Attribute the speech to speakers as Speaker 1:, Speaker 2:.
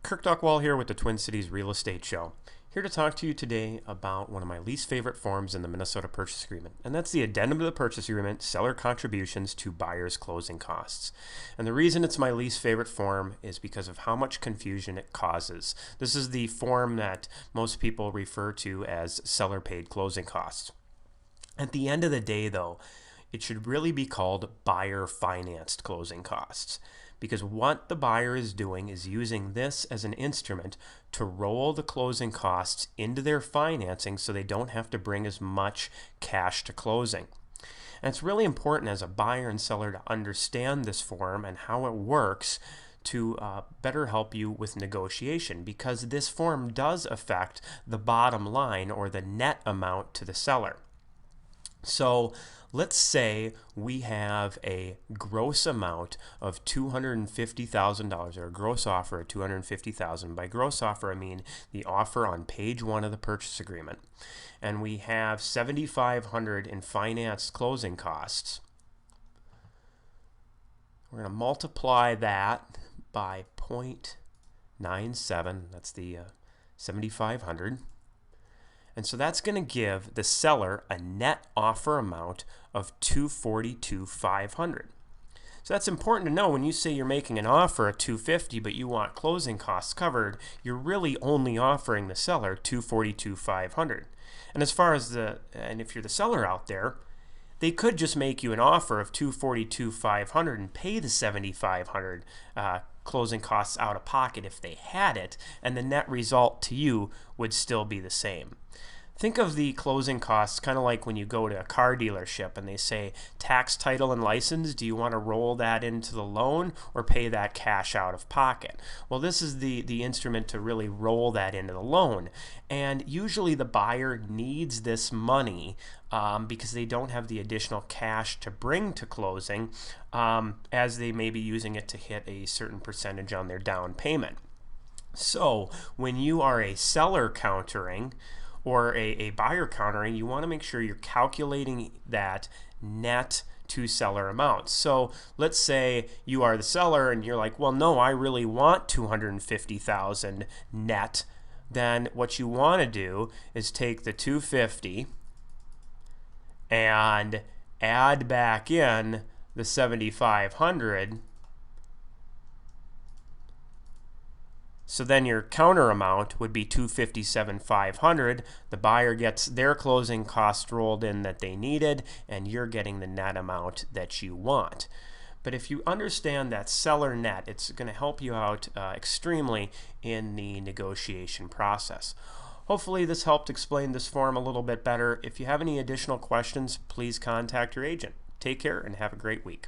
Speaker 1: Kirk Duckwall here with the Twin Cities Real Estate Show. Here to talk to you today about one of my least favorite forms in the Minnesota Purchase Agreement, and that's the addendum to the purchase agreement, seller contributions to buyer's closing costs. And the reason it's my least favorite form is because of how much confusion it causes. This is the form that most people refer to as seller paid closing costs. At the end of the day, though, it should really be called buyer financed closing costs, because what the buyer is doing is using this as an instrument to roll the closing costs into their financing so they don't have to bring as much cash to closing. And it's really important as a buyer and seller to understand this form and how it works to better help you with negotiation, because this form does affect the bottom line or the net amount to the seller. So let's say we have a gross amount of $250,000, or a gross offer of $250,000. By gross offer, I mean the offer on page 1 of the purchase agreement. And we have $7,500 in financed closing costs. We're going to multiply that by 0.97. That's the 7,500. And so that's going to give the seller a net offer amount of $242,500. So that's important to know. When you say you're making an offer at $250 but you want closing costs covered, you're really only offering the seller $242,500. And as far as if you're the seller out there, they could just make you an offer of $242,500 and pay the $7,500 closing costs out of pocket if they had it, and the net result to you would still be the same. Think of the closing costs kind of like when you go to a car dealership and they say tax, title, and license. Do you want to roll that into the loan or pay that cash out of pocket? Well, this is the instrument to really roll that into the loan. And usually the buyer needs this money because they don't have the additional cash to bring to closing, as they may be using it to hit a certain percentage on their down payment. So when you are a seller countering or a buyer countering, you want to make sure you're calculating that net to seller amount. So let's say you are the seller and you're like, well, no, I really want $250,000 net. Then what you want to do is take the $250 and add back in the $7,500. So then your counter amount would be $257,500. The buyer gets their closing cost rolled in that they needed, and you're getting the net amount that you want. But if you understand that seller net, it's going to help you out extremely in the negotiation process. Hopefully this helped explain this form a little bit better. If you have any additional questions, please contact your agent. Take care and have a great week.